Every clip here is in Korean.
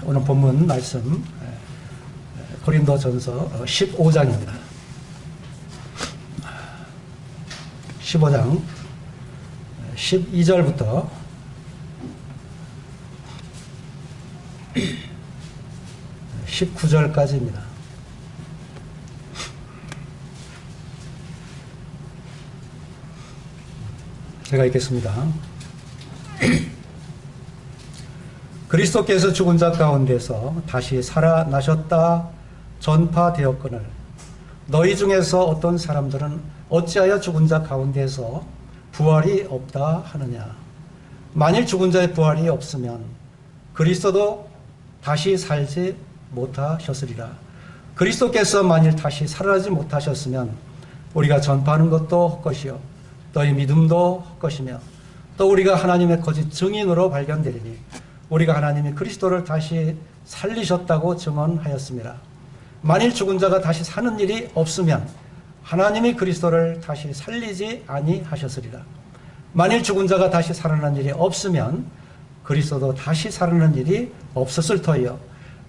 오늘 본문 말씀 고린도전서 15장입니다. 15장 12절부터 19절까지입니다. 제가 읽겠습니다. 그리스도께서 죽은 자 가운데서 다시 살아나셨다 전파되었거늘 너희 중에서 어떤 사람들은 어찌하여 죽은 자 가운데서 부활이 없다 하느냐. 만일 죽은 자의 부활이 없으면 그리스도도 다시 살지 못하셨으리라. 그리스도께서 만일 다시 살아나지 못하셨으면 우리가 전파하는 것도 헛것이요 너희 믿음도 헛것이며 또 우리가 하나님의 거짓 증인으로 발견되리니 우리가 하나님이 그리스도를 다시 살리셨다고 증언하였습니다. 만일 죽은 자가 다시 사는 일이 없으면 하나님이 그리스도를 다시 살리지 아니하셨으리라. 만일 죽은 자가 다시 살아난 일이 없으면 그리스도도 다시 살아난 일이 없었을 터이요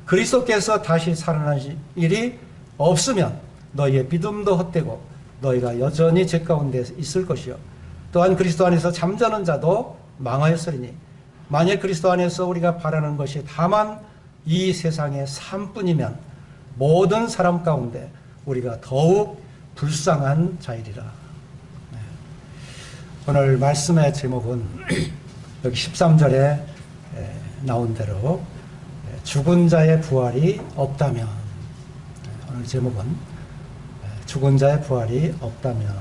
그리스도께서 다시 살아난 일이 없으면 너희의 믿음도 헛되고 너희가 여전히 죄 가운데 있을 것이요 또한 그리스도 안에서 잠자는 자도 망하였으리니 만일 그리스도 안에서 우리가 바라는 것이 다만 이 세상의 삶뿐이면 모든 사람 가운데 우리가 더욱 불쌍한 자이리라. 오늘 말씀의 제목은 여기 13절에 나온 대로 죽은 자의 부활이 없다면, 오늘 제목은 죽은 자의 부활이 없다면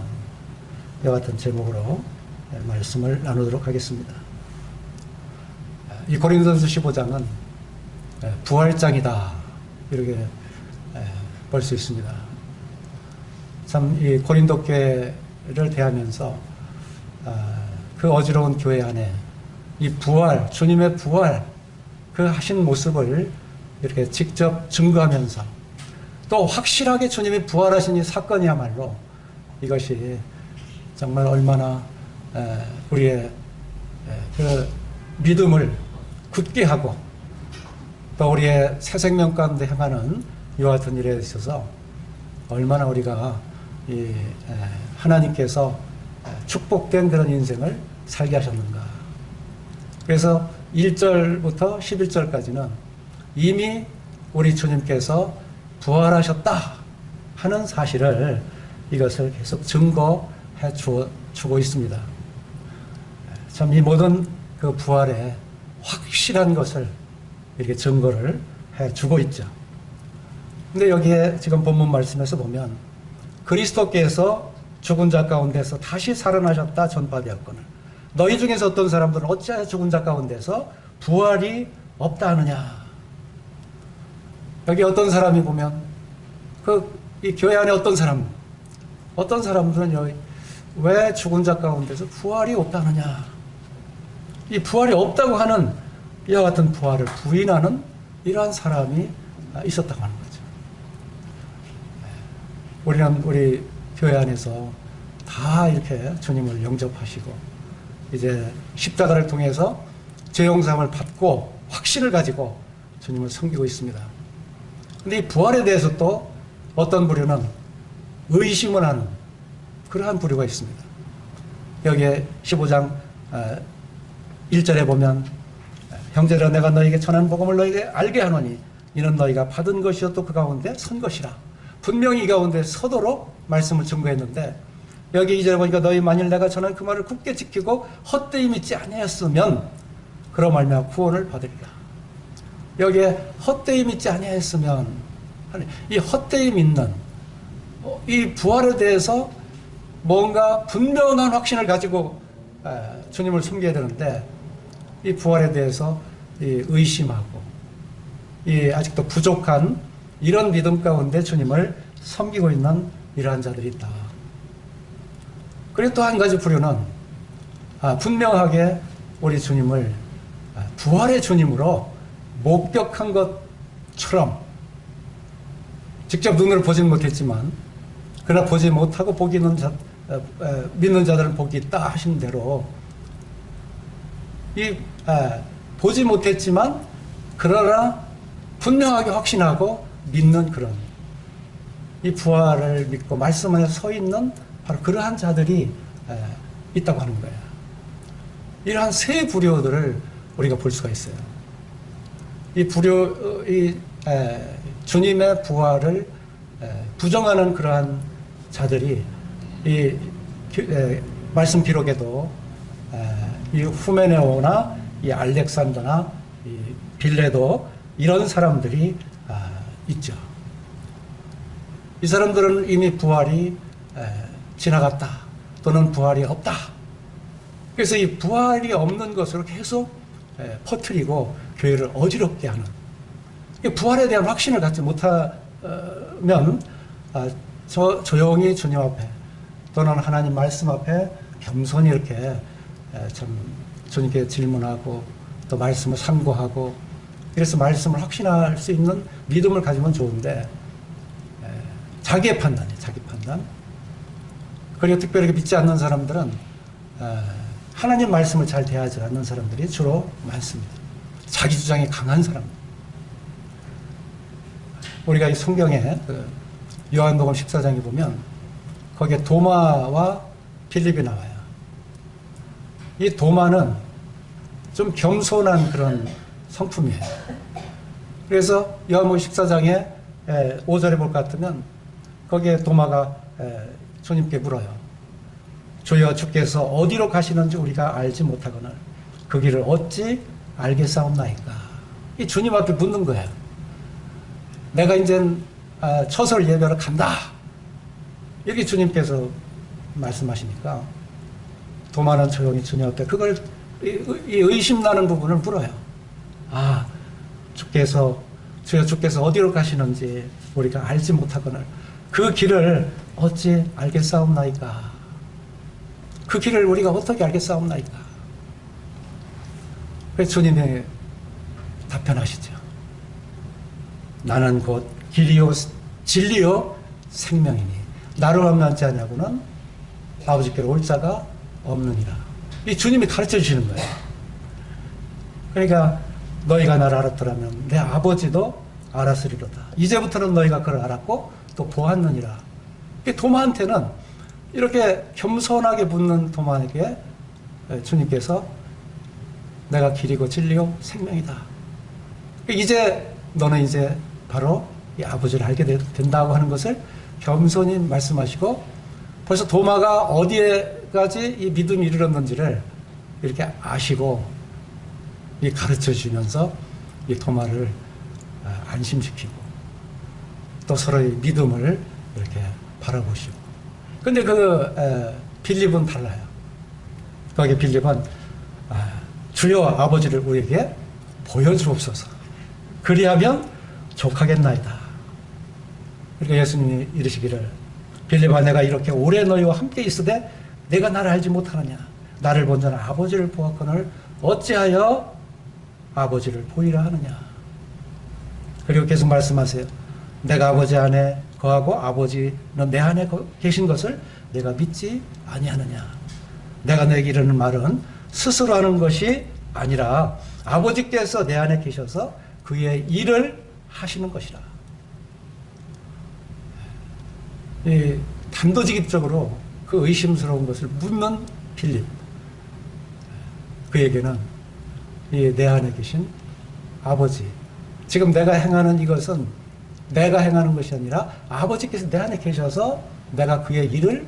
이와 같은 제목으로 말씀을 나누도록 하겠습니다. 이 고린도전서 15장은 부활장이다 이렇게 볼 수 있습니다. 참 이 고린도 교회를 대하면서 그 어지러운 교회 안에 이 부활, 주님의 부활 그 하신 모습을 이렇게 직접 증거하면서 또 확실하게 주님이 부활하신 이 사건이야말로 이것이 정말 얼마나 우리의 그 믿음을 굳게 하고 또 우리의 새 생명 가운데 향하는 이와 같은 일에 있어서 얼마나 우리가 이 하나님께서 축복된 그런 인생을 살게 하셨는가. 그래서 1절부터 11절까지는 이미 우리 주님께서 부활하셨다 하는 사실을 이것을 계속 증거해 주고 있습니다. 참 이 모든 그 부활의 확실한 것을 이렇게 증거를 해 주고 있죠. 근데 여기에 지금 본문 말씀에서 보면 그리스도께서 죽은 자 가운데서 다시 살아나셨다 전파되었거늘 너희 중에서 어떤 사람들은 어찌하여 죽은 자 가운데서 부활이 없다 하느냐. 여기 어떤 사람이 보면 이 교회 안에 어떤 사람들은 여기 왜 죽은 자 가운데서 부활이 없다 하느냐. 이 부활이 없다고 하는 이와 같은 부활을 부인하는 이러한 사람이 있었다고 하는 거죠. 우리는 우리 교회 안에서 다 이렇게 주님을 영접하시고 이제 십자가를 통해서 죄 용서함을 받고 확신을 가지고 주님을 섬기고 있습니다. 근데 이 부활에 대해서 또 어떤 부류는 의심을 하는 그러한 부류가 있습니다. 여기에 15장 1절에 보면 형제들아 내가 너희에게 전한 복음을 너희에게 알게 하노니 이는 너희가 받은 것이요 또 그 가운데 선 것이라. 분명히 이 가운데 서도록 말씀을 증거했는데 여기 2절에 보니까 너희 만일 내가 전한 그 말을 굳게 지키고 헛되이 믿지 아니하였으면 그로 말미암아 구원을 받으리라. 여기에 헛되이 믿지 아니하였으면 이 헛되이 믿는 이 부활에 대해서 뭔가 분명한 확신을 가지고 주님을 섬겨야 되는데 이 부활에 대해서 의심하고 아직도 부족한 이런 믿음 가운데 주님을 섬기고 있는 이러한 자들이 있다. 그리고 또 한 가지 부류는 분명하게 우리 주님을 부활의 주님으로 목격한 것처럼 직접 눈으로 보지는 못했지만 그러나 보지 못하고 믿는 자들은 복이 있다 하신 대로 보지 못했지만 그러나 분명하게 확신하고 믿는 그런 이 부활을 믿고 말씀 안에 서 있는 바로 그러한 자들이 있다고 하는 거예요. 이러한 세 부류들을 우리가 볼 수가 있어요. 이 부류, 주님의 부활을 부정하는 그러한 자들이 이 말씀 기록에도 이 후메네오나 이 알렉산더나 이 빌레도 이런 사람들이 있죠. 이 사람들은 이미 부활이 지나갔다 또는 부활이 없다. 그래서 이 부활이 없는 것으로 계속 퍼뜨리고 교회를 어지럽게 하는, 부활에 대한 확신을 갖지 못하면 조용히 주님 앞에 또는 하나님 말씀 앞에 겸손히 이렇게 참 주님께 질문하고 또 말씀을 상고하고, 그래서 말씀을 확신할 수 있는 믿음을 가지면 좋은데 자기의 판단이에요. 자기 판단. 그리고 특별히 믿지 않는 사람들은 하나님 말씀을 잘 대하지 않는 사람들이 주로 많습니다. 자기 주장이 강한 사람. 우리가 이 성경에 요한복음 14장에 보면 거기에 도마와 빌립이 나와요. 이 도마는 좀 겸손한 그런 성품이에요. 그래서 요한복음 14장에 5절에 볼 것 같으면 거기에 도마가 주님께 물어요. 주여, 주께서 어디로 가시는지 우리가 알지 못하거늘 그 길을 어찌 알겠사옵나이까. 이 주님 앞에 묻는 거예요. 내가 이젠 처설 예배로 간다, 이렇게 주님께서 말씀하시니까 도마는 조용히 주님 앞에 그걸 이 의심나는 부분을 물어요. 주께서 어디로 가시는지 우리가 알지 못하거늘 그 길을 어찌 알겠사옵나이까. 그 길을 우리가 어떻게 알겠사옵나이까. 그래서 주님이 답변하시죠. 나는 곧 길이요 진리요 생명이니 나로 만나지 않냐고는 아버지께로 올 자가 없느니라. 이 주님이 가르쳐 주시는 거예요. 그러니까 너희가 나를 알았더라면 내 아버지도 알았으리로다. 이제부터는 너희가 그를 알았고 또 보았느니라. 도마한테는 이렇게 겸손하게 묻는 도마에게 주님께서 내가 길이고 진리요 생명이다. 이제 너는 이제 바로 이 아버지를 알게 된다고 하는 것을 겸손히 말씀하시고, 벌써 도마가 어디에까지 이 믿음이 이르렀는지를 이렇게 아시고 가르쳐 주면서 이 도마를 안심시키고 또 서로의 믿음을 이렇게 바라보시고. 근데 빌립은 달라요. 거기 빌립은 주여 아버지를 우리에게 보여주옵소서. 그리하면 족하겠나이다. 그러니까 예수님이 이르시기를 빌립아, 내가 이렇게 오래 너희와 함께 있으되 내가 나를 알지 못하느냐. 나를 본 자는 아버지를 보았거늘 어찌하여 아버지를 보이라 하느냐. 그리고 계속 말씀하세요. 내가 아버지 안에 거하고 아버지는 내 안에 계신 것을 내가 믿지 아니하느냐. 내가 내게 이르는 말은 스스로 하는 것이 아니라 아버지께서 내 안에 계셔서 그의 일을 하시는 것이라. 단도직입적으로 그 의심스러운 것을 묻는 빌립. 그에게는 내 안에 계신 아버지, 지금 내가 행하는 이것은 내가 행하는 것이 아니라 아버지께서 내 안에 계셔서 내가 그의 일을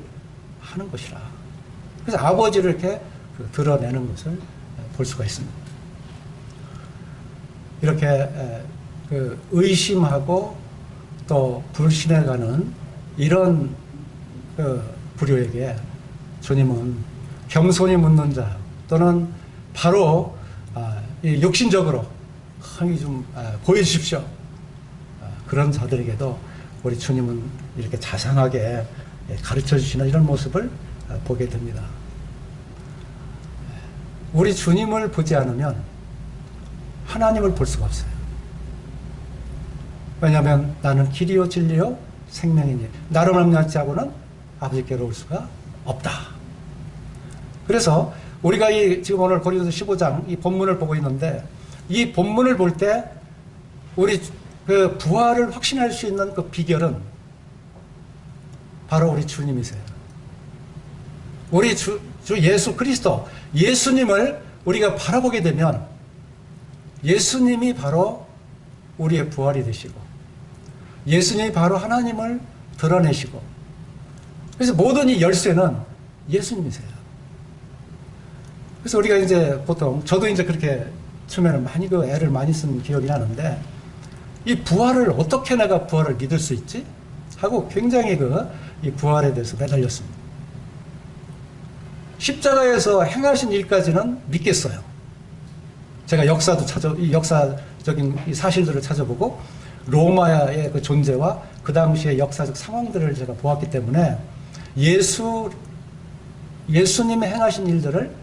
하는 것이라. 그래서 아버지를 이렇게 드러내는 것을 볼 수가 있습니다. 이렇게 의심하고 또 불신해가는 이런 부류에게 주님은 겸손히 묻는 자 또는 바로 육신적으로 좀 보여주십시오. 그런 자들에게도 우리 주님은 이렇게 자상하게 가르쳐 주시는 이런 모습을 보게 됩니다. 우리 주님을 보지 않으면 하나님을 볼 수가 없어요. 왜냐하면 나는 길이요 진리요 생명이니 나로 말미암지 하고는 아버지께로 올 수가 없다. 그래서 우리가 지금 오늘 고린도서 15장 이 본문을 보고 있는데, 이 본문을 볼 때 우리 그 부활을 확신할 수 있는 그 비결은 바로 우리 주님이세요. 우리 주 예수 그리스도, 예수님을 우리가 바라보게 되면 예수님이 바로 우리의 부활이 되시고 예수님이 바로 하나님을 드러내시고, 그래서 모든 이 열쇠는 예수님이세요. 그래서 우리가 이제 보통, 저도 이제 그렇게 처음에는 많이 그 애를 많이 쓴 기억이 나는데, 이 부활을 어떻게 내가 부활을 믿을 수 있지? 하고 굉장히 이 부활에 대해서 매달렸습니다. 십자가에서 행하신 일까지는 믿겠어요. 제가 이 역사적인 이 사실들을 찾아보고 로마의 그 존재와 그 당시의 역사적 상황들을 제가 보았기 때문에 예수님이 행하신 일들을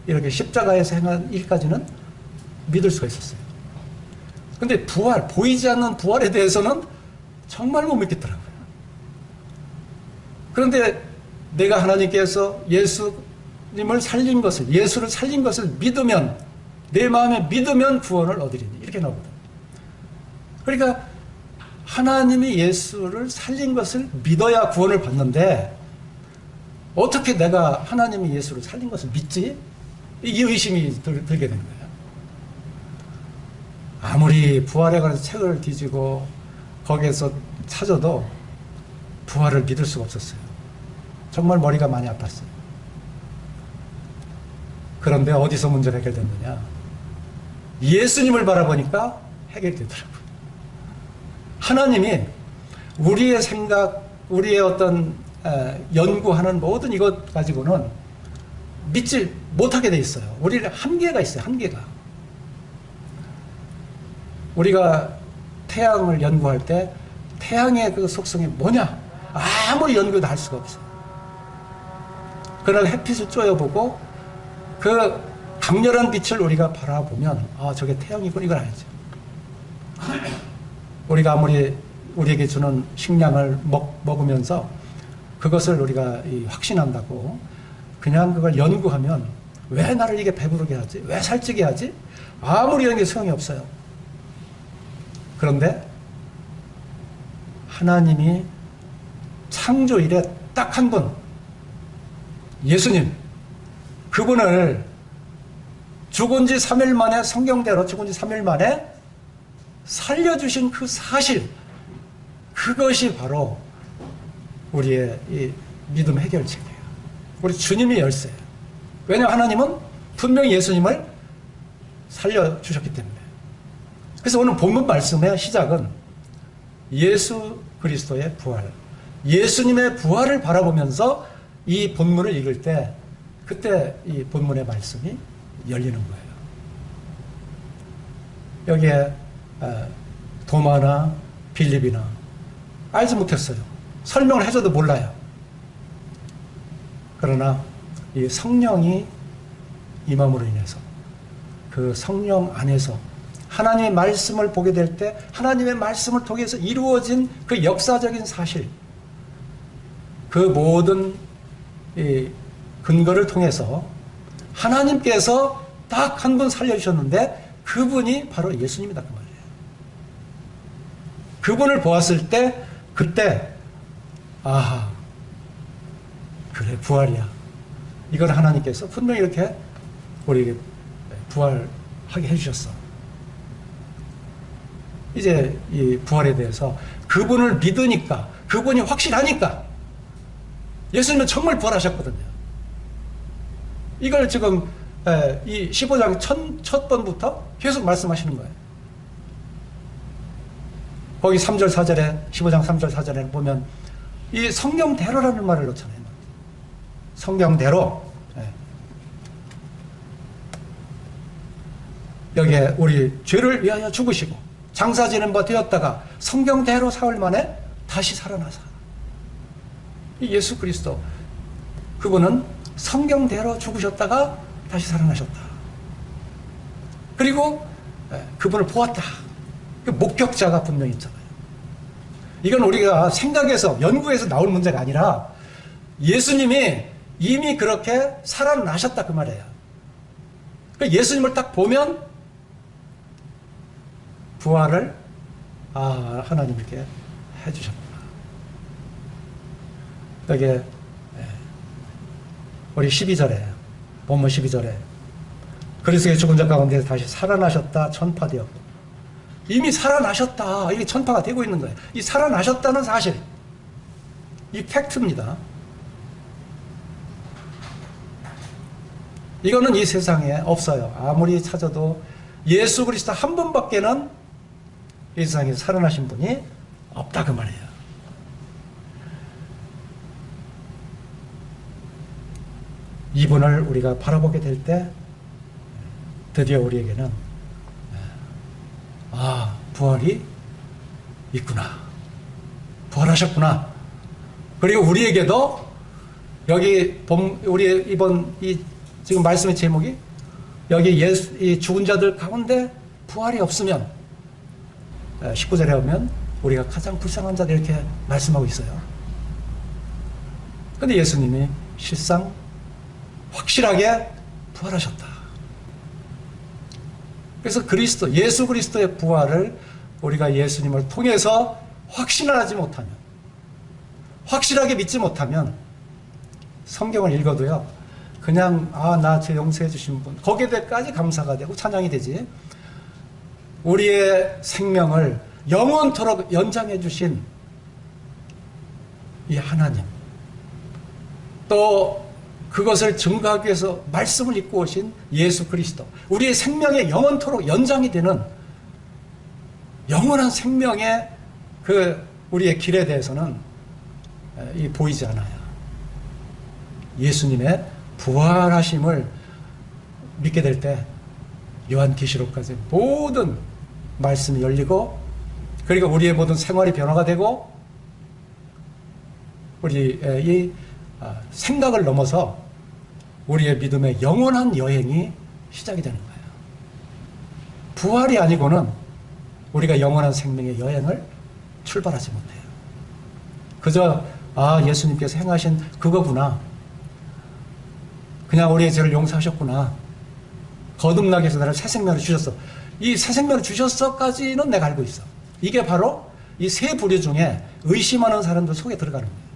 이렇게 십자가에서 행한 일까지는 믿을 수가 있었어요. 근데 부활, 보이지 않는 부활에 대해서는 정말 못 믿겠더라고요. 그런데 내가 하나님께서 예수님을 살린 것을, 예수를 살린 것을 믿으면, 내 마음에 믿으면 구원을 얻으리니, 이렇게 나오거든요. 그러니까 하나님이 예수를 살린 것을 믿어야 구원을 받는데, 어떻게 내가 하나님이 예수를 살린 것을 믿지? 이 의심이 들게 된 거예요. 아무리 부활에 관해서 책을 뒤지고 거기에서 찾아도 부활을 믿을 수가 없었어요. 정말 머리가 많이 아팠어요. 그런데 어디서 문제가 해결됐느냐? 예수님을 바라보니까 해결되더라고요. 하나님이 우리의 생각, 우리의 어떤 연구하는 모든 이것 가지고는 믿지 못하게 돼 있어요. 우리는 한계가 있어요. 한계가. 우리가 태양을 연구할 때 태양의 그 속성이 뭐냐? 아무리 연구도 할 수가 없어요. 그러나 햇빛을 쪼여보고 그 강렬한 빛을 우리가 바라보면 저게 태양이군, 이걸 알죠. 우리가 아무리 우리에게 주는 식량을 먹으면서 그것을 우리가 확신한다고 그냥 그걸 연구하면 왜 나를 이게 배부르게 하지? 왜 살찌게 하지? 아무리 이런 게 소용이 없어요. 그런데 하나님이 창조 이래 딱 한 분, 예수님, 그분을 죽은 지 3일 만에, 성경대로 죽은 지 3일 만에 살려주신 그 사실, 그것이 바로 우리의 이 믿음 해결책이에요. 우리 주님이 열쇠예요. 왜냐하면 하나님은 분명히 예수님을 살려주셨기 때문에. 그래서 오늘 본문 말씀의 시작은 예수 그리스도의 부활, 예수님의 부활을 바라보면서 이 본문을 읽을 때 그때 이 본문의 말씀이 열리는 거예요. 여기에 도마나 빌립이나 알지 못했어요. 설명을 해줘도 몰라요. 그러나 이 성령이 임함으로 인해서 그 성령 안에서 하나님의 말씀을 보게 될 때 하나님의 말씀을 통해서 이루어진 그 역사적인 사실, 그 모든 이 근거를 통해서 하나님께서 딱 한 분 살려주셨는데 그분이 바로 예수님이다, 그 말이에요. 그분을 보았을 때 그때 아하, 그래, 부활이야. 이건 하나님께서 분명히 이렇게 우리에게 부활하게 해주셨어. 이제 이 부활에 대해서 그분을 믿으니까, 그분이 확실하니까, 예수님은 정말 부활하셨거든요. 이걸 지금 이 15장 첫 번부터 계속 말씀하시는 거예요. 거기 3절 4절에, 15장 3절 4절에 보면 이 성경대로라는 말을 넣잖아요. 성경대로. 여기에 우리 죄를 위하여 죽으시고 장사 지는 바 되었다가 성경대로 사흘 만에 다시 살아나사. 이 예수 그리스도, 그분은 성경대로 죽으셨다가 다시 살아나셨다. 그리고 그분을 보았다. 그 목격자가 분명히 있잖아요. 이건 우리가 생각해서 연구해서 나올 문제가 아니라 예수님이 이미 그렇게 살아나셨다, 그 말이에요. 예수님을 딱 보면 부활을 하나님 이렇게 해주셨구나. 여기 우리 12절에 본문 12절에 그리스도의 죽은 자 가운데 다시 살아나셨다 전파되었고, 이미 살아나셨다, 이게 전파가 되고 있는 거예요. 이 살아나셨다는 사실, 이 팩트입니다. 이거는 이 세상에 없어요. 아무리 찾아도 예수 그리스도 한 분밖에는 이 세상에 살아나신 분이 없다, 그 말이에요. 이분을 우리가 바라보게 될 때 드디어 우리에게는 부활이 있구나, 부활하셨구나. 그리고 우리에게도 여기 우리 이번 이 지금 말씀의 제목이 여기 이 죽은 자들 가운데 부활이 없으면 19절에 오면 우리가 가장 불쌍한 자들 이렇게 말씀하고 있어요. 근데 예수님이 실상 확실하게 부활하셨다. 그래서 예수 그리스도의 부활을 우리가 예수님을 통해서 확신하지 못하면, 확실하게 믿지 못하면 성경을 읽어도요, 그냥 나 제 용서해 주신 분, 거기에 대해까지 감사가 되고 찬양이 되지, 우리의 생명을 영원토록 연장해 주신 이 하나님, 또 그것을 증거하기 위해서 말씀을 입고 오신 예수 그리스도, 우리의 생명에 영원토록 연장이 되는 영원한 생명의 우리의 길에 대해서는 보이지 않아요. 예수님의 부활하심을 믿게 될 때 요한계시록까지 모든 말씀이 열리고, 그리고 우리의 모든 생활이 변화가 되고, 우리의 이 생각을 넘어서 우리의 믿음의 영원한 여행이 시작이 되는 거예요. 부활이 아니고는 우리가 영원한 생명의 여행을 출발하지 못해요. 그저 예수님께서 행하신 그거구나, 그냥 우리의 죄를 용서하셨구나, 거듭나게 해서 나를 새 생명을 주셨어, 이 새 생명을 주셨어까지는 내가 알고 있어. 이게 바로 이 세 부류 중에 의심하는 사람들 속에 들어가는 거예요.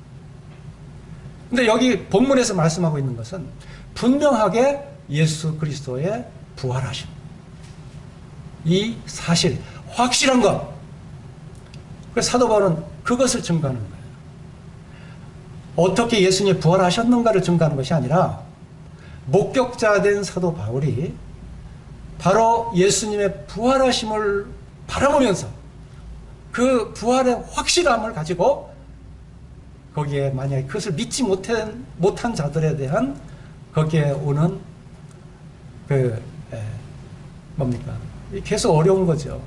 근데 여기 본문에서 말씀하고 있는 것은 분명하게 예수 그리스도의 부활하심, 이 사실, 확실한 것. 그래서 사도 바울은 그것을 증거하는 거예요. 어떻게 예수님이 부활하셨는가를 증거하는 것이 아니라, 목격자 된 사도 바울이 바로 예수님의 부활하심을 바라보면서 그 부활의 확실함을 가지고, 거기에 만약에 그것을 믿지 못한 자들에 대한 거기에 오는 뭡니까? 계속 어려운 거죠.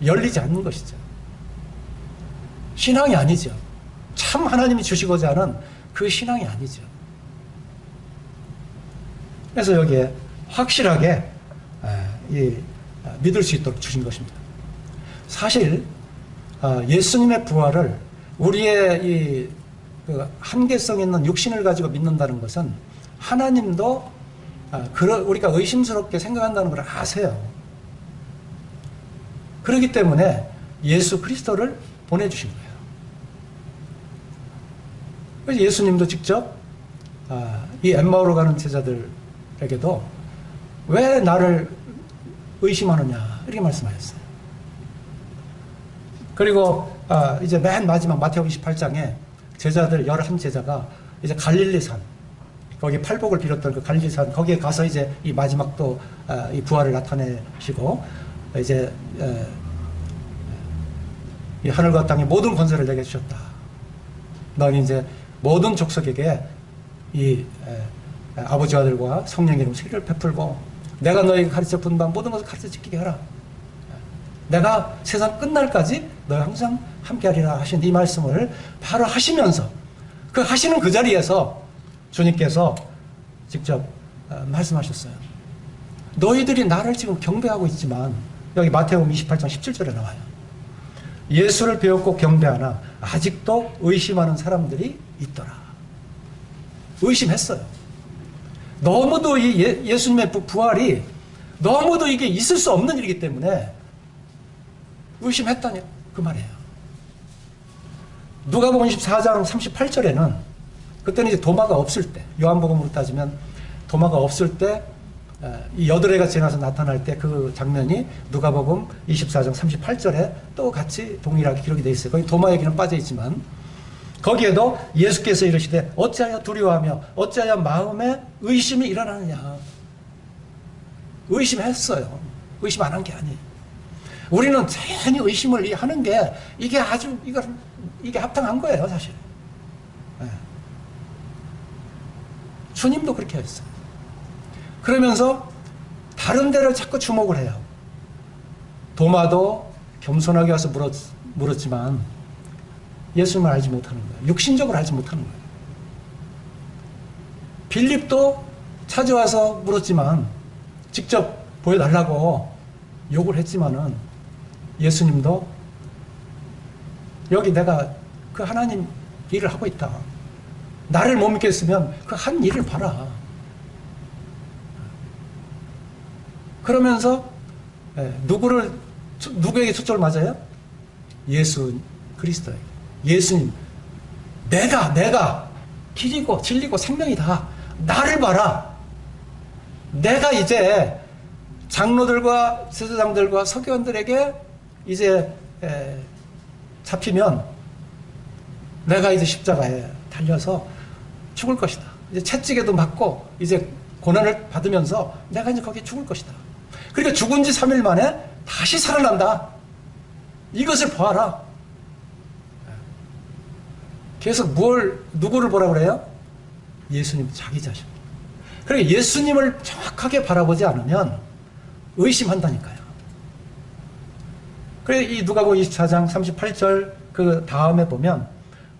열리지 않는 것이죠. 신앙이 아니죠. 참 하나님이 주시고자 하는 그 신앙이 아니죠. 그래서 여기에 확실하게 믿을 수 있도록 주신 것입니다. 사실 예수님의 부활을 우리의 그 한계성 있는 육신을 가지고 믿는다는 것은 하나님도 우리가 의심스럽게 생각한다는 걸 아세요. 그렇기 때문에 예수 그리스도를 보내주신 거예요. 그래서 예수님도 직접 이 엠마오로 가는 제자들에게도 왜 나를 의심하느냐 이렇게 말씀하셨어요. 그리고 이제 맨 마지막 마태복음 28장에 제자들 11제자가 이제 갈릴리산, 거기 팔복을 빌었던 그 갈릴리산, 거기에 가서 이제 이 마지막 또 이 부활을 나타내시고, 이제 이 하늘과 땅의 모든 권세를 내게 주셨다. 너는 이제 모든 족속에게 이 아버지 아들과 성령의 이름 세례를 베풀고, 내가 너에게 가르쳐 본 바 모든 것을 가르쳐 지키게 하라. 내가 세상 끝날까지 너희 항상 함께하리라 하신 이 말씀을 바로 하시면서, 그 하시는 그 자리에서 주님께서 직접 말씀하셨어요. 너희들이 나를 지금 경배하고 있지만, 여기 마태복음 28장 17절에 나와요. 예수를 배웠고 경배하나 아직도 의심하는 사람들이 있더라. 의심했어요. 너무도 이 예수님의 부활이 너무도 이게 있을 수 없는 일이기 때문에 의심했다니 그 말이에요. 누가복음 24장 38절에는 그때는 이제 도마가 없을 때, 요한복음으로 따지면 도마가 없을 때 이 여드레가 지나서 나타날 때 그 장면이 누가복음 24장 38절에 또 같이 동일하게 기록이 되어 있어요. 거기 도마 얘기는 빠져 있지만 거기에도 예수께서 이르시되 어찌하여 두려워하며 어찌하여 마음에 의심이 일어나느냐. 의심했어요. 의심 안 한 게 아니에요. 우리는 자연히 의심을 하는 게 이게 아주 이게 합당한 거예요, 사실. 네. 주님도 그렇게 했어요. 그러면서 다른 데를 자꾸 주목을 해요. 도마도 겸손하게 와서 물었지만 예수님을 알지 못하는 거예요. 육신적으로 알지 못하는 거예요. 빌립도 찾아와서 물었지만 직접 보여달라고 요구를 했지만은 예수님도 여기 내가 그 하나님 일을 하고 있다. 나를 못 믿겠으면 그 한 일을 봐라. 그러면서 누구에게 초점을 맞아요? 예수 그리스도에게. 예수님, 내가 길이고 진리고 생명이다. 나를 봐라. 내가 이제 장로들과 제사장들과 서기관들에게 이제 잡히면 내가 이제 십자가에 달려서 죽을 것이다. 이제 채찍에도 맞고 이제 고난을 받으면서 내가 이제 거기에 죽을 것이다. 그러니까 죽은 지 3일 만에 다시 살아난다. 이것을 보아라. 계속 누구를 보라 그래요? 예수님 자기 자신. 그러니까 예수님을 정확하게 바라보지 않으면 의심한다니까요. 그래 이 누가복음 24장 38절 그 다음에 보면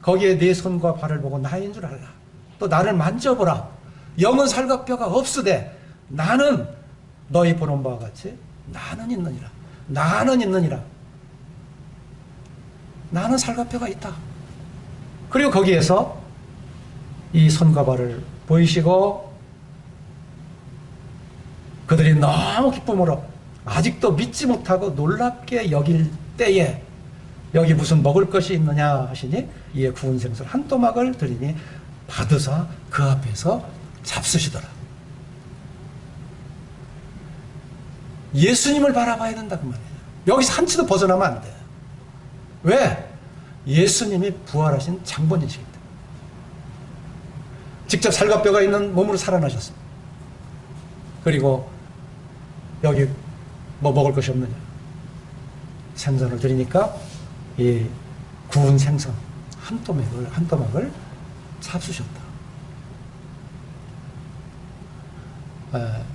거기에 내 손과 발을 보고 나인 줄 알라. 또 나를 만져보라. 영은 살과 뼈가 없으되 나는 너희 보는 바와 같이 나는 있느니라. 나는 있느니라. 나는 살과 뼈가 있다. 그리고 거기에서 이 손과 발을 보이시고 그들이 너무 기쁨으로 아직도 믿지 못하고 놀랍게 여길 때에 여기 무슨 먹을 것이 있느냐 하시니 이에 구운 생선 한 토막을 드리니 받으사 그 앞에서 잡수시더라. 예수님을 바라봐야 된다 그 말이에요. 여기서 한치도 벗어나면 안 돼요. 왜? 예수님이 부활하신 장본인이시기 때문에. 직접 살과 뼈가 있는 몸으로 살아나셨습니다. 그리고 여기 뭐 먹을 것이 없느냐. 생선을 드리니까 이 구운 생선 한 토막을 잡수셨다.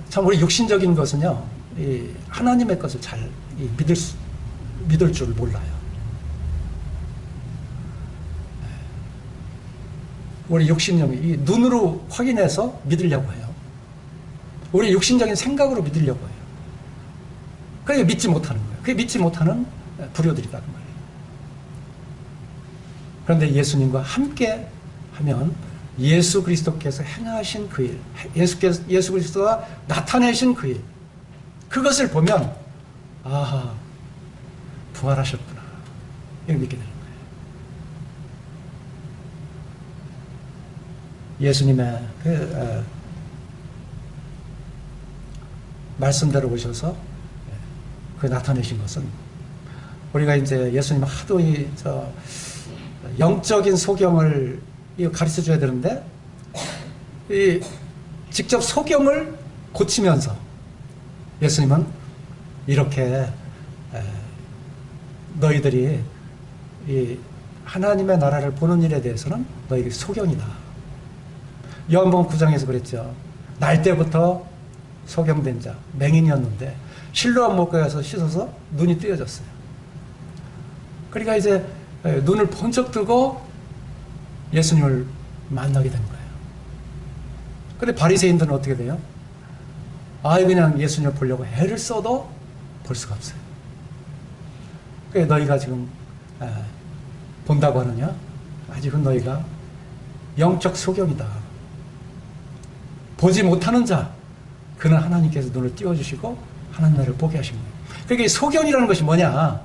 참 우리 육신적인 것은요, 이 하나님의 것을 잘 믿을 줄 몰라요. 우리 육신적인 이 눈으로 확인해서 믿으려고 해요. 우리 육신적인 생각으로 믿으려고 해요. 그게 믿지 못하는 거예요. 그게 믿지 못하는 불효들이다 그 말이에요. 그런데 예수님과 함께 하면 예수 그리스도께서 행하신 그 일, 예수 그리스도가 나타내신 그 일, 그것을 보면 아하, 부활하셨구나 이걸 믿게 되는 거예요. 예수님의 말씀대로 오셔서 그 나타내신 것은 우리가 이제 예수님 하도 영적인 소경을 가르쳐 줘야 되는데 직접 소경을 고치면서 예수님은 이렇게 너희들이 이 하나님의 나라를 보는 일에 대해서는 너희들이 소경이다. 요한복음 9장에서 그랬죠. 날 때부터 소경된 자, 맹인이었는데 실로암 못가에 가서 씻어서 눈이 뜨여졌어요. 그러니까 이제 눈을 번쩍 뜨고 예수님을 만나게 된 거예요. 근데 바리새인들은 어떻게 돼요? 그냥 예수님을 보려고 애를 써도 볼 수가 없어요. 그러니까 너희가 지금 본다고 하느냐? 아직은 너희가 영적 소경이다. 보지 못하는 자, 그는 하나님께서 눈을 띄워주시고 하나님 나라를 보게 하신 거예요. 그러니까 소경이라는 것이 뭐냐?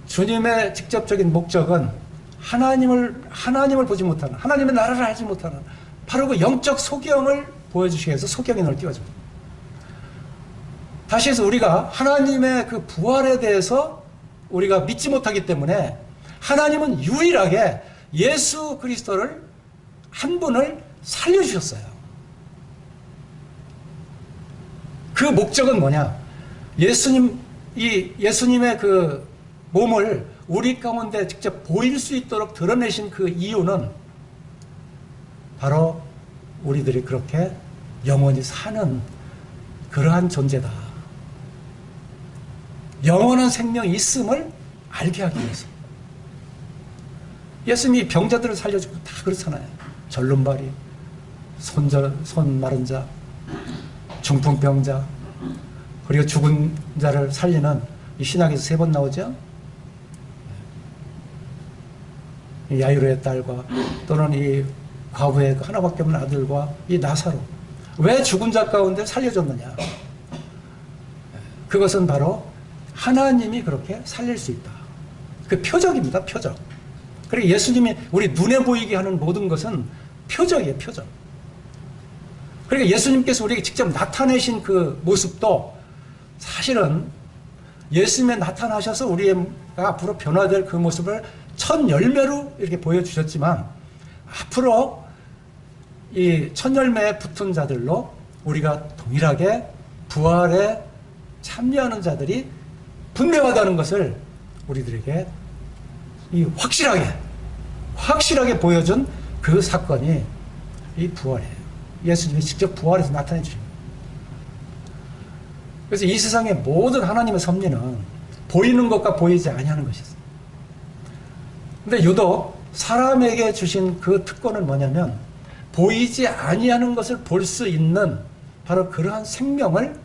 주님의 직접적인 목적은 하나님을 보지 못하는, 하나님의 나라를 알지 못하는 바로 그 영적 소경을 보여주시기 위해서 소경인을 띄워줍니다. 다시 해서 우리가 하나님의 그 부활에 대해서 우리가 믿지 못하기 때문에 하나님은 유일하게 예수 그리스도를 한 분을 살려주셨어요. 그 목적은 뭐냐? 예수님의 그 몸을 우리 가운데 직접 보일 수 있도록 드러내신 그 이유는 바로 우리들이 그렇게 영원히 사는 그러한 존재다. 영원한 생명이 있음을 알게 하기 위해서. 예수님이 병자들을 살려주고 다 그렇잖아요. 절름발이, 손 마른 자, 중풍병자, 그리고 죽은 자를 살리는 이 신약에서 3번 나오죠. 이 야이로의 딸과 또는 이 과부의 하나밖에 없는 아들과 이 나사로. 왜 죽은 자 가운데 살려줬느냐? 그것은 바로 하나님이 그렇게 살릴 수 있다. 그 표적입니다. 표적. 그리고 예수님이 우리 눈에 보이게 하는 모든 것은 표적이에요. 표적. 그러니까 예수님께서 우리에게 직접 나타내신 그 모습도 사실은 예수님에 나타나셔서 우리가 앞으로 변화될 그 모습을 첫 열매로 이렇게 보여주셨지만 앞으로 이 첫 열매에 붙은 자들로 우리가 동일하게 부활에 참여하는 자들이 분명하다는 것을 우리들에게 이 확실하게 보여준 그 사건이 이 부활이에요. 예수님이 직접 부활해서 나타내 주신 거예요. 그래서 이 세상의 모든 하나님의 섭리는 보이는 것과 보이지 아니하는 것이었어요. 근데 유독 사람에게 주신 그 특권은 뭐냐면 보이지 아니하는 것을 볼 수 있는 바로 그러한 생명을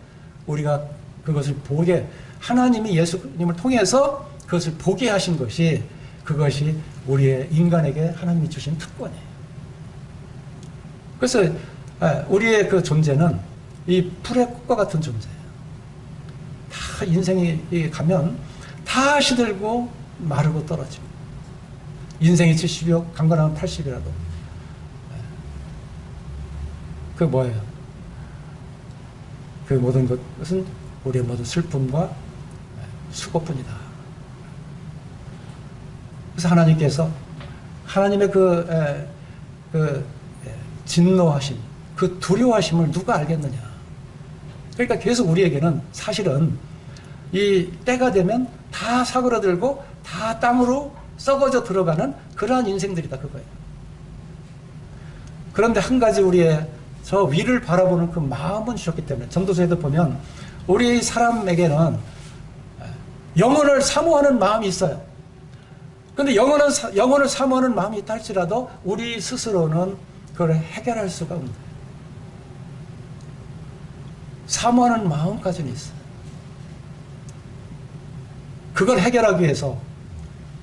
우리가 그것을 보게, 하나님이 예수님을 통해서 그것을 보게 하신 것이, 그것이 우리의 인간에게 하나님이 주신 특권이에요. 그래서 우리의 그 존재는 이 풀의 꽃과 같은 존재예요. 다 인생이 가면 다 시들고 마르고 떨어지고, 인생이 70이요 강건하면 80이라도 그 뭐예요? 그 모든 것은 우리의 모든 슬픔과 수고뿐이다. 그래서 하나님께서 하나님의 그 진노하심, 그 두려워하심을 누가 알겠느냐? 그러니까 계속 우리에게는 사실은 이 때가 되면 다 사그러들고 다 땅으로 썩어져 들어가는 그러한 인생들이다, 그거예요. 그런데 한 가지 우리의 저 위를 바라보는 그 마음은 주셨기 때문에, 전도서에도 보면 우리 사람에게는 영혼을 사모하는 마음이 있어요. 그런데 영혼을 사모하는 마음이 있다 할지라도 우리 스스로는 그걸 해결할 수가 없는 거예요. 사모하는 마음까지는 있어요. 그걸 해결하기 위해서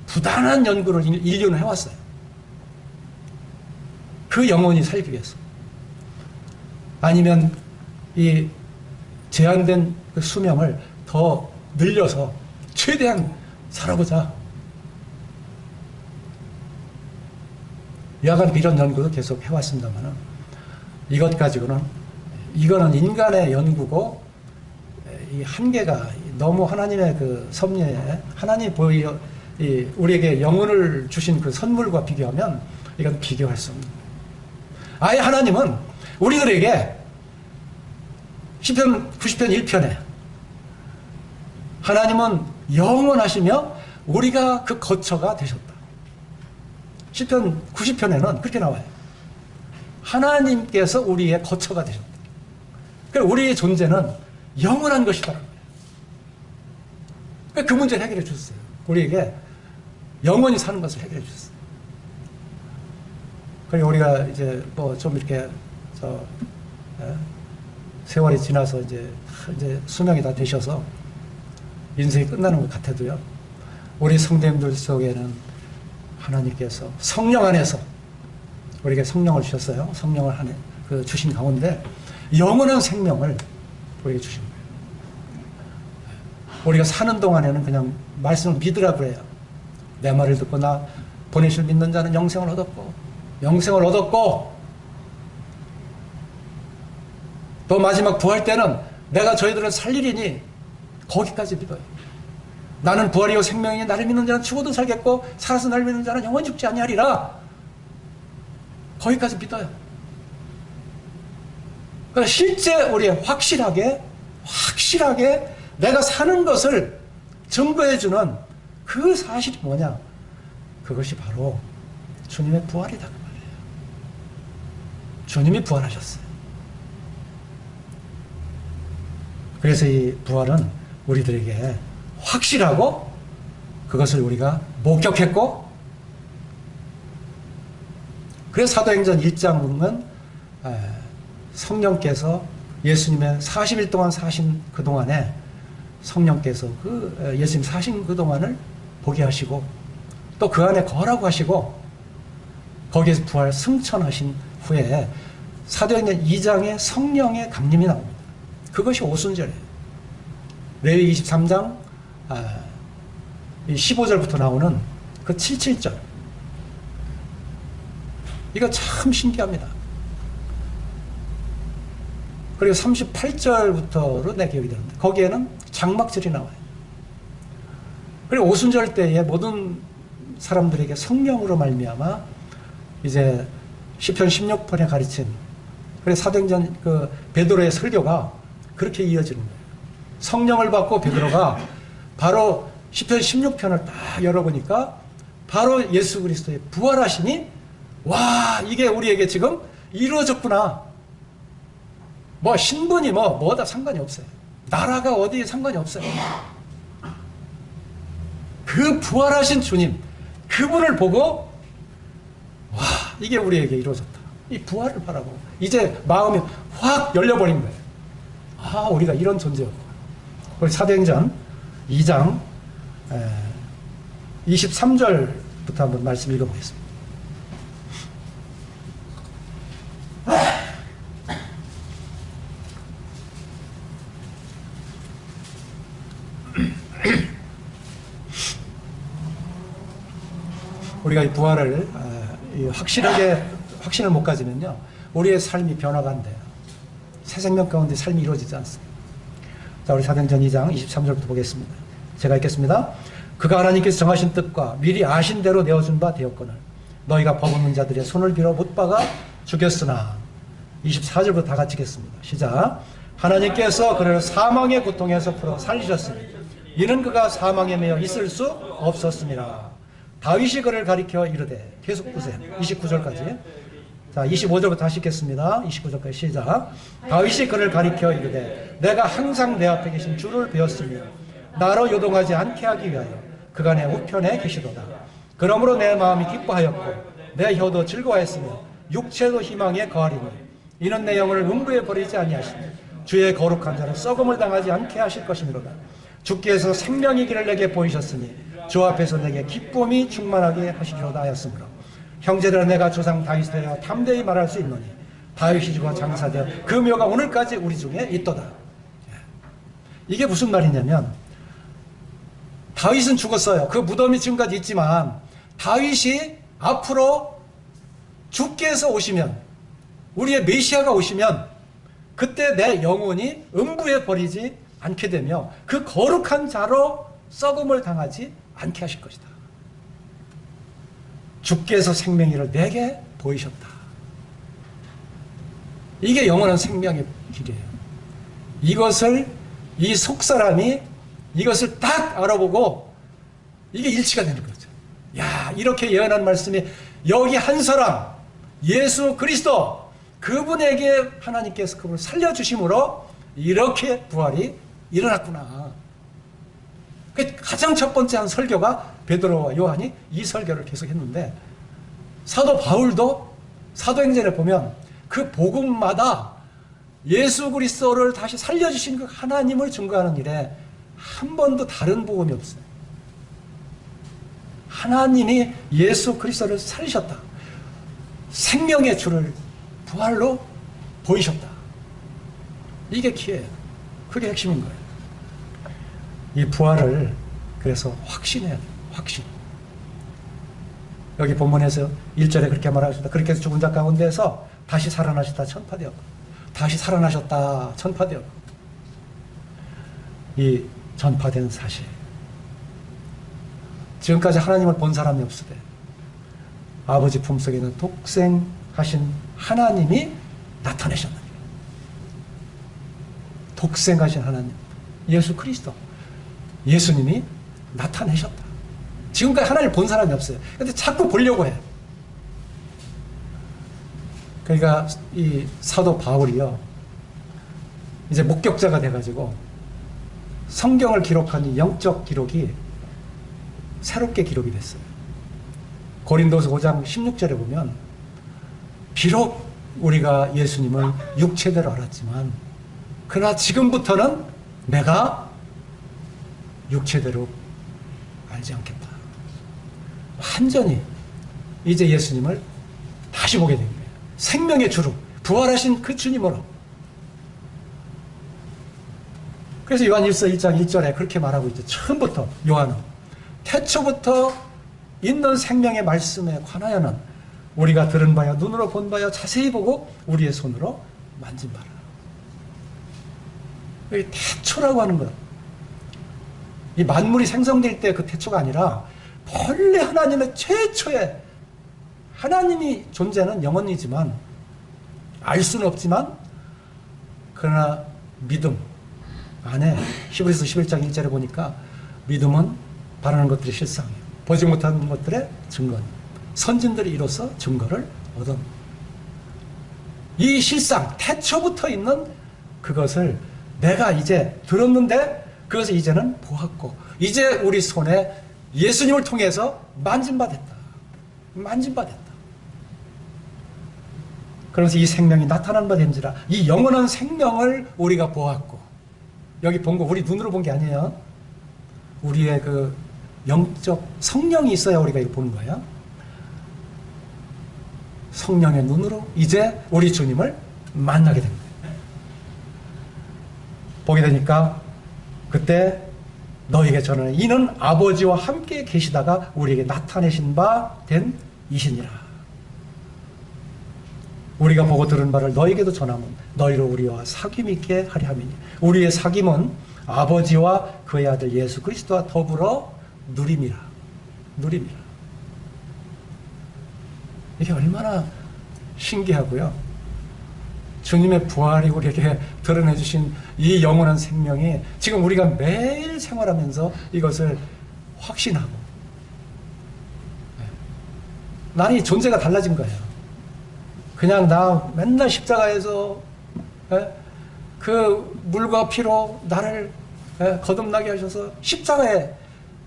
부단한 연구를 인류는 해왔어요. 그 영혼이 살기 위해서. 아니면 이 제한된 그 수명을 더 늘려서 최대한 살아보자. 여하간 이런 연구도 계속 해왔습니다만 이것 가지고는, 이거는 인간의 연구고 이 한계가 너무 하나님의 그 섭리에, 하나님이 우리에게 영혼을 주신 그 선물과 비교하면 이건 비교할 수 없는 거예요. 아예 하나님은 우리들에게 시편 90편 1편에 하나님은 영원하시며 우리가 그 거처가 되셨다. 시편 90편에는 그렇게 나와요. 하나님께서 우리의 거처가 되셨다. 그러니까 우리의 존재는 영원한 것이다. 그러니까 그 문제를 해결해 주셨어요. 우리에게 영원히 사는 것을 해결해 주셨어요. 그리고 우리가 이제 뭐 좀 이렇게 세월이 지나서 이제 수명이 다 되셔서 인생이 끝나는 것 같아도요, 우리 성도님들 속에는 하나님께서 성령 안에서 우리에게 성령을 주셨어요. 성령을 주신 가운데 영원한 생명을 우리에게 주신 거예요. 우리가 사는 동안에는 그냥 말씀을 믿으라고 해요. 내 말을 듣고 나 보내실 믿는 자는 영생을 얻었고 또 마지막 부활 때는 내가 저희들을 살리리니 거기까지 믿어요. 나는 부활이요 생명이니 나를 믿는 자는 죽어도 살겠고 살아서 나를 믿는 자는 영원히 죽지 아니하리라. 거기까지 믿어요. 그러니까 실제 우리 확실하게 내가 사는 것을 증거해주는 그 사실이 뭐냐? 그것이 바로 주님의 부활이다 그 말이에요. 주님이 부활하셨어요. 그래서 이 부활은 우리들에게 확실하고 그것을 우리가 목격했고, 그래서 사도행전 1장 보면 성령께서 예수님의 40일 동안 사신 그 동안에 성령께서 예수님 사신 그 동안을 보게 하시고 또 그 안에 거하라고 하시고 거기에서 부활 승천하신 후에 사도행전 2장에 성령의 강림이 나옵니다. 그것이 오순절이에요. 레위 23장 15절부터 나오는 그 77절. 이거 참 신기합니다. 그리고 38절부터로 내 기억이 되는데 거기에는 장막절이 나와요. 그리고 오순절 때에 모든 사람들에게 성령으로 말미암아 이제 시편 16편에 가르친, 그래서 사도행전 그 베드로의 설교가 그렇게 이어지는 거예요. 성령을 받고 베드로가 바로 시편 16편을 딱 열어보니까 바로 예수 그리스도의 부활하시니 와, 이게 우리에게 지금 이루어졌구나. 뭐 신분이 뭐다 상관이 없어요. 나라가 어디에 상관이 없어요. 그 부활하신 주님, 그분을 보고 와, 이게 우리에게 이루어졌다. 이 부활을 바라고 이제 마음이 확 열려버린 거예요. 아, 우리가 이런 존재였구나. 우리 사도행전 2장 23절부터 한번 말씀 읽어보겠습니다. 우리가 이 부활을 확신을 못 가지면요, 우리의 삶이 변화가 안 돼요. 새 생명 가운데 삶이 이루어지지 않습니다. 자, 우리 사도행전 2장 23절부터 보겠습니다. 제가 읽겠습니다. 그가 하나님께서 정하신 뜻과 미리 아신 대로 내어준 바 되었거늘 너희가 버거는 자들의 손을 빌어 못 박아 죽였으나. 24절부터 다 같이 읽겠습니다. 시작. 하나님께서 그를 사망의 고통에서 풀어 살리셨으니 이는 그가 사망에 매여 있을 수 없었습니다. 다윗이 그를 가리켜 이르되, 계속 보세요. 29절까지. 자, 25절부터 다시 읽겠습니다. 29절까지 시작. 다윗이 그를 가리켜 이르되 내가 항상 내 앞에 계신 주를 배웠으며 나로 요동하지 않게 하기 위하여 그가 내 우편에 계시도다. 그러므로 내 마음이 기뻐하였고 내 혀도 즐거워했으며 육체도 희망에 거하리니 이는 내 영혼을 음부에 버리지 아니하시며 주의 거룩한 자는 썩음을 당하지 않게 하실 것이미로다. 주께서 생명의 길을 내게 보이셨으니 주 앞에서 내게 기쁨이 충만하게 하시리로다 하였으므로 형제들아 내가 조상 다윗에 대하여 담대히 말할 수 있노니 다윗이 죽어 장사되어 그 묘가 오늘까지 우리 중에 있도다. 이게 무슨 말이냐면 다윗은 죽었어요. 그 무덤이 지금까지 있지만 다윗이 앞으로 주께서 오시면, 우리의 메시아가 오시면 그때 내 영혼이 음부에 버리지 않게 되며 그 거룩한 자로 썩음을 당하지 않게 하실 것이다. 주께서 생명이를 내게 보이셨다. 이게 영원한 생명의 길이에요. 이것을 이 속사람이 이것을 딱 알아보고 이게 일치가 되는 거죠. 야, 이렇게 예언한 말씀이 여기 한 사람 예수 그리스도, 그분에게 하나님께서 그분을 살려주심으로 이렇게 부활이 일어났구나. 가장 첫 번째 한 설교가 베드로와 요한이 이 설교를 계속했는데, 사도 바울도 사도행전에 보면 그 복음마다 예수 그리스도를 다시 살려주신 그 하나님을 증거하는 일에 한 번도 다른 복음이 없어요. 하나님이 예수 그리스도를 살리셨다. 생명의 주를 부활로 보이셨다. 이게 키예요. 그게 핵심인 거예요. 이 부활을 그래서 확신해야 돼요. 확신. 여기 본문에서 1절에 그렇게 말하셨다. 그렇게 해서 죽은 자 가운데서 다시 살아나셨다 천파되었고, 다시 살아나셨다 천파되었고, 이 전파된 사실, 지금까지 하나님을 본 사람이 없으되 아버지 품속에 있는 독생하신 하나님이 나타내셨느니라. 독생하신 하나님, 예수 그리스도, 예수님이 나타내셨다. 지금까지 하나님을 본 사람이 없어요. 근데 자꾸 보려고 해. 그러니까 이 사도 바울이요, 이제 목격자가 돼가지고 성경을 기록한 이 영적 기록이 새롭게 기록이 됐어요. 고린도서 5장 16절에 보면, 비록 우리가 예수님을 육체대로 알았지만 그러나 지금부터는 내가 육체대로 알지 않겠다. 완전히 이제 예수님을 다시 보게 된 거예요. 생명의 주로 부활하신 그 주님으로. 그래서 요한 1서 1장 1절에 그렇게 말하고 있죠. 처음부터 요한은 태초부터 있는 생명의 말씀에 관하여는 우리가 들은 바야 눈으로 본 바야 자세히 보고 우리의 손으로 만진 바라. 여기 태초라고 하는 것, 이 만물이 생성될 때 그 태초가 아니라 본래 하나님의 최초의, 하나님이 존재는 영원이지만 알 수는 없지만 그러나 믿음 안에, 히브리서 11장 1절에 보니까 믿음은 바라는 것들이 실상이에요. 보지 못하는 것들의 증거는 선진들이 이로써 증거를 얻은, 이 실상 태초부터 있는 그것을 내가 이제 들었는데 그것을 이제는 보았고 이제 우리 손에 예수님을 통해서 만진받았다. 만진받았다. 그러면서 이 생명이 나타난 바 된지라, 이 영원한 생명을 우리가 보았고, 여기 본 거 우리 눈으로 본 게 아니에요. 우리의 그 영적 성령이 있어야 우리가 이거 보는 거야. 성령의 눈으로 이제 우리 주님을 만나게 됩니다. 보게 되니까 그때 너에게 전하는 이는 아버지와 함께 계시다가 우리에게 나타내신 바 된 이시니라. 우리가 보고 들은 바를 너에게도 전하면 너희로 우리와 사귐 있게 하려 함이니. 우리의 사귐은 아버지와 그의 아들 예수 그리스도와 더불어 누림이라. 누림이라. 이게 얼마나 신기하고요. 주님의 부활이 우리에게 드러내 주신 이 영원한 생명이 지금 우리가 매일 생활하면서 이것을 확신하고, 나는 이 존재가 달라진 거예요. 그냥 나 맨날 십자가에서 그 물과 피로 나를 거듭나게 하셔서 십자가에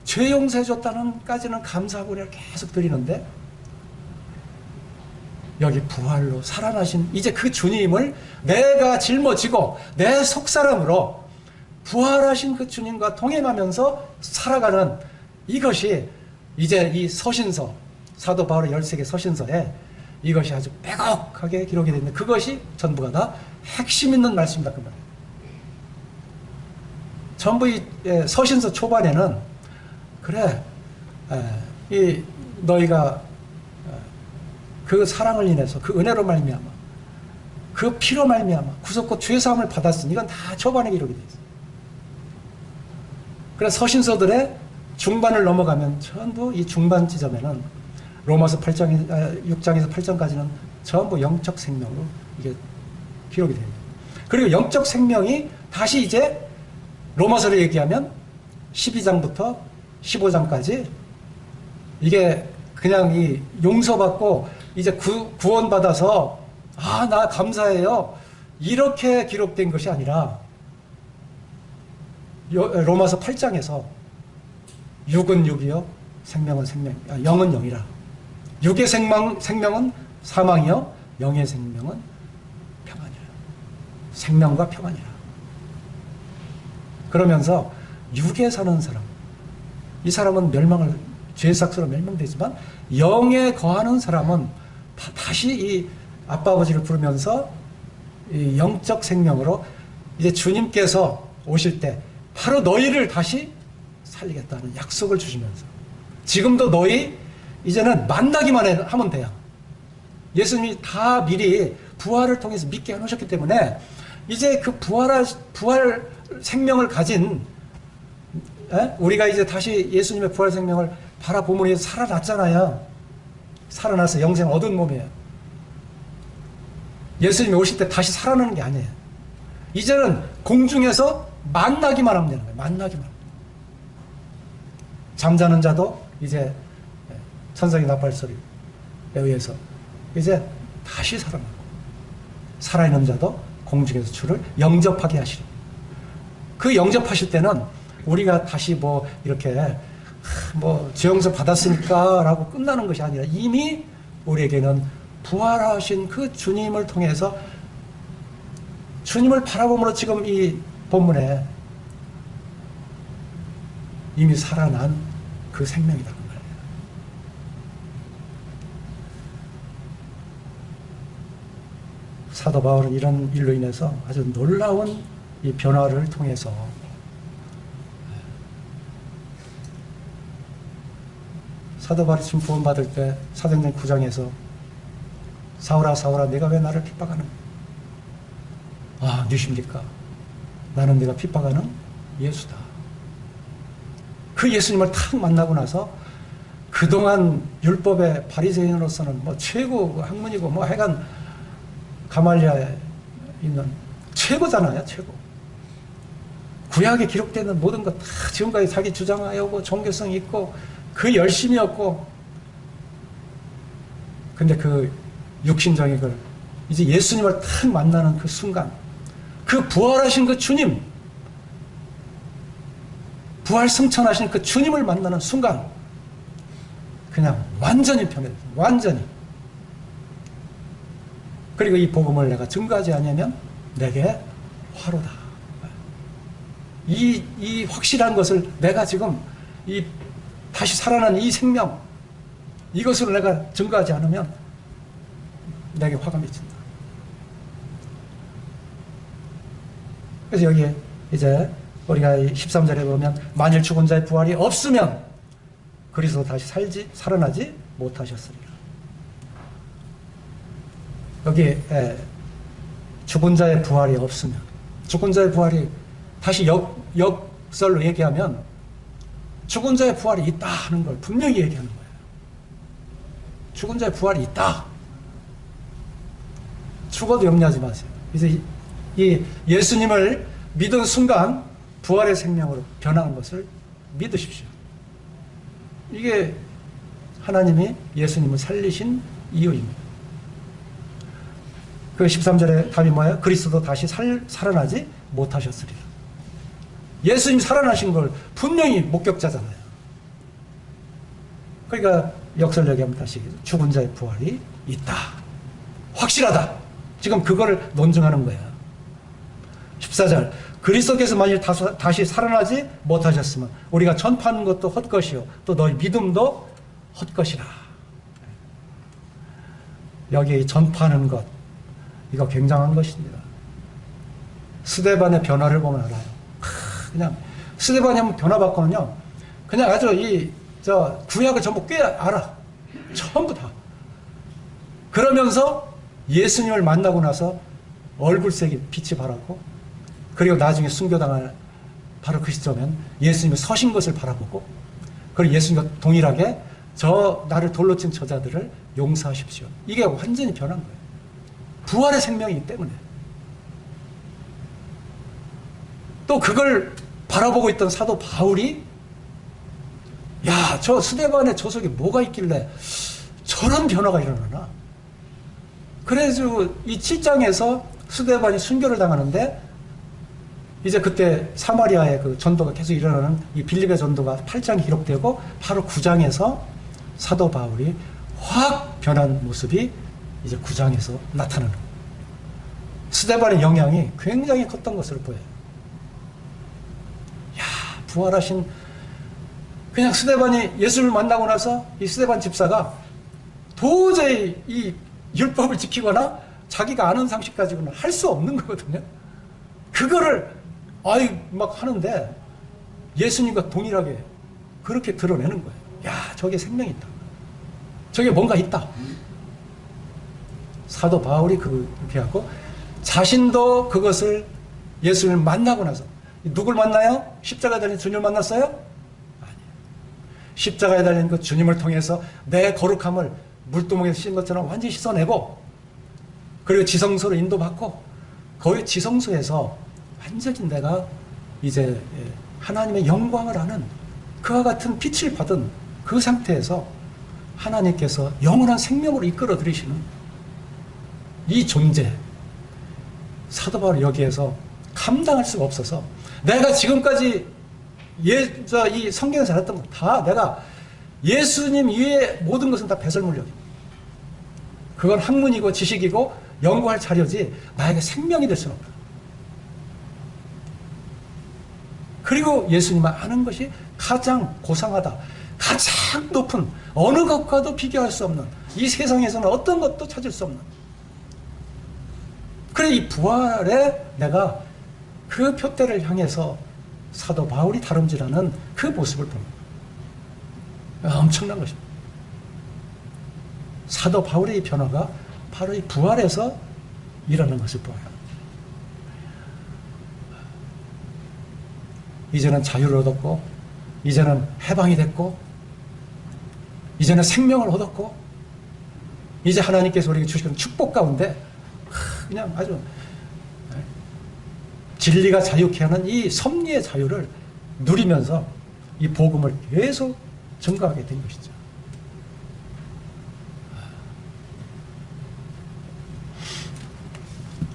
죄 용서해 줬다는까지는 감사하고 계속 드리는데, 여기 부활로 살아나신 이제 그 주님을 내가 짊어지고 내 속사람으로 부활하신 그 주님과 동행하면서 살아가는 이것이 이제 이 서신서, 사도 바울의 13개 서신서에 이것이 아주 빼곡하게 기록이 되어 있는데, 그것이 전부가 다 핵심 있는 말씀이다 그 말이에요. 전부 이 서신서 초반에는 그래, 이 너희가 그 사랑을 인해서 그 은혜로 말미암아 그 피로 말미암아 구속과 죄 사함을 받았으니, 이건 다 초반에 기록이 되어 있어요. 그래서 서신서들의 중반을 넘어가면 전부 이 중반 지점에는 로마서 8장, 6장에서 8장까지는 전부 영적 생명으로 이게 기록이 됩니다. 그리고 영적 생명이 다시 이제 로마서를 얘기하면 12장부터 15장까지 이게 그냥 이 용서받고 이제 구원받아서 나 감사해요 이렇게 기록된 것이 아니라, 로마서 8장에서 육은 육이요 생명은 생명, 영은 영이라. 육의 생명은 사망이요 영의 생명은 평안이라. 생명과 평안이라. 그러면서 육에 사는 사람, 이 사람은 죄삭스로 멸망되지만 영에 거하는 사람은 다시 이 아빠 아버지를 부르면서 이 영적 생명으로 이제 주님께서 오실 때 바로 너희를 다시 살리겠다는 약속을 주시면서, 지금도 너희 이제는 만나기만 하면 돼요. 예수님이 다 미리 부활을 통해서 믿게 해놓으셨기 때문에 이제 그 부활 생명을 가진 우리가 이제 다시 예수님의 부활 생명을 바라보면 살아났잖아요. 살아나서 영생 얻은 몸이에요. 예수님이 오실 때 다시 살아나는 게 아니에요. 이제는 공중에서 만나기만 하면 되는 거예요. 만나기만. 잠자는 자도 이제 천사의 나팔 소리에 의해서 이제 다시 살아나고, 살아있는 자도 공중에서 주를 영접하게 하시리. 그 영접하실 때는 우리가 다시 뭐 이렇게 죄용서 받았으니까 라고 끝나는 것이 아니라 이미 우리에게는 부활하신 그 주님을 통해서 주님을 바라봄으로 지금 이 본문에 이미 살아난 그 생명이다. 사도 바울은 이런 일로 인해서 아주 놀라운 이 변화를 통해서 사도 바울이 지금 구원받을 때 사도행전 9장에서 사울아 사울아 내가 왜 나를 핍박하는 누십니까? 나는 내가 핍박하는 예수다. 그 예수님을 탁 만나고 나서 그동안 율법의 바리새인으로서는 최고 학문이고 하여간 가말리아에 있는 최고잖아요. 최고. 구약에 기록되는 모든 것 다 지금까지 자기 주장하여고 종교성이 있고 그 열심이었고, 근데 그 육신적인 이제 예수님을 탁 만나는 그 순간, 그 부활하신 그 주님, 부활 승천하신 그 주님을 만나는 순간 그냥 완전히 변해요. 완전히. 그리고 이 복음을 내가 증거하지 않으면 내게 화로다. 이 확실한 것을 내가 지금 다시 살아난 이 생명, 이것을 내가 증거하지 않으면 내게 화가 미친다. 그래서 여기에 이제 우리가 13절에 보면 만일 죽은 자의 부활이 없으면 그리스도 다시 살아나지 못하셨으리라. 여기 죽은 자의 부활이 없으면, 죽은 자의 부활이 다시 역설로 얘기하면 죽은 자의 부활이 있다 하는 걸 분명히 얘기하는 거예요. 죽은 자의 부활이 있다. 죽어도 염려하지 마세요. 그래서 이 예수님을 믿은 순간 부활의 생명으로 변하는 것을 믿으십시오. 이게 하나님이 예수님을 살리신 이유입니다. 그 13절에 답이 뭐예요? 그리스도 다시 살아나지 못하셨으리라. 예수님 살아나신 걸 분명히 목격자잖아요. 그러니까 역설 얘기하면 다시 죽은 자의 부활이 있다. 확실하다. 지금 그거를 논증하는 거예요. 14절 그리스도께서 만일 다시 살아나지 못하셨으면 우리가 전파하는 것도 헛것이요 또 너희 믿음도 헛것이라. 여기 전파하는 것, 이거 굉장한 것입니다. 스데반의 변화를 보면 알아요. 그냥 스데반이 한번 변화받고는요, 그냥 아주 구약을 전부 꽤 알아. 전부 다. 그러면서 예수님을 만나고 나서 얼굴색이 빛이 바라고, 그리고 나중에 순교당할 바로 그 시점엔 예수님이 서신 것을 바라보고, 그리고 예수님과 동일하게 나를 돌로 친 저자들을 용서하십시오. 이게 완전히 변한 거예요. 부활의 생명이기 때문에. 또 그걸 바라보고 있던 사도 바울이 저 스데반의 저속에 뭐가 있길래 저런 변화가 일어나나. 그래서 이 7장에서 스데반이 순교를 당하는데 이제 그때 사마리아의 그 전도가 계속 일어나는 이 빌립의 전도가 8장에 기록되고 바로 9장에서 사도 바울이 확 변한 모습이 이제 9장에서 나타나는 거예요. 스데반의 영향이 굉장히 컸던 것으로 보여요. 부활하신, 그냥 스데반이 예수를 만나고 나서 이 스데반 집사가 도저히 이 율법을 지키거나 자기가 아는 상식 가지고는 할 수 없는 거거든요. 그거를 막 하는데 예수님과 동일하게 그렇게 드러내는 거예요. 저게 생명이 있다. 저게 뭔가 있다. 사도 바울이 그렇게 하고 자신도 그것을 예수를 만나고 나서 누굴 만나요? 십자가에 달린 주님을 만났어요? 아니에요. 십자가에 달린 그 주님을 통해서 내 거룩함을 물두멍에 씌운 것처럼 완전히 씻어내고 그리고 지성소로 인도받고 거기 지성소에서 완전히 내가 이제 하나님의 영광을 아는 그와 같은 빛을 받은 그 상태에서 하나님께서 영원한 생명으로 이끌어 들이시는 이 존재, 사도 바울이 여기에서 감당할 수가 없어서 내가 지금까지 이 성경에서 알았던 거 다 내가 예수님 위에 모든 것은 다 배설물력이고 그건 학문이고 지식이고 연구할 자료지 나에게 생명이 될 수는 없다. 그리고 예수님을 아는 것이 가장 고상하다. 가장 높은 어느 것과도 비교할 수 없는 이 세상에서는 어떤 것도 찾을 수 없는 그래 이 부활에 내가 그 표대를 향해서 사도 바울이 다름질하는 그 모습을 봅니다. 엄청난 것입니다. 사도 바울의 이 변화가 바로 이 부활에서 일어나는 것을 보아요. 이제는 자유를 얻었고 이제는 해방이 됐고 이제는 생명을 얻었고 이제 하나님께서 우리에게 주시는 축복 가운데 그냥 아주 진리가 자유케 하는 이 섭리의 자유를 누리면서 이 복음을 계속 증거하게 된 것이죠.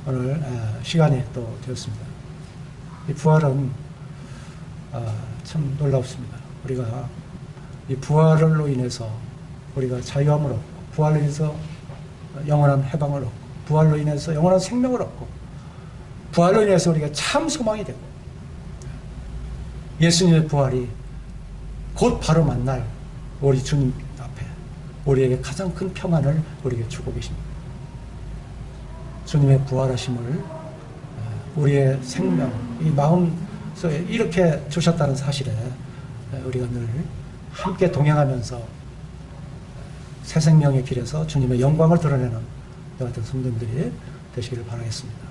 오늘 시간이 또 되었습니다. 이 부활은 참 놀랍습니다. 우리가 이 부활로 인해서 우리가 자유함을 얻고 부활로 인해서 영원한 해방을 얻고 부활로 인해서 영원한 생명을 얻고 부활로 인해서 우리가 참 소망이 되고 예수님의 부활이 곧 바로 만날 우리 주님 앞에 우리에게 가장 큰 평안을 우리에게 주고 계십니다. 주님의 부활하심을 우리의 생명, 이 마음속에 이렇게 주셨다는 사실에 우리가 늘 함께 동행하면서 새 생명의 길에서 주님의 영광을 드러내는 이 같은 성도들이 되시기를 바라겠습니다.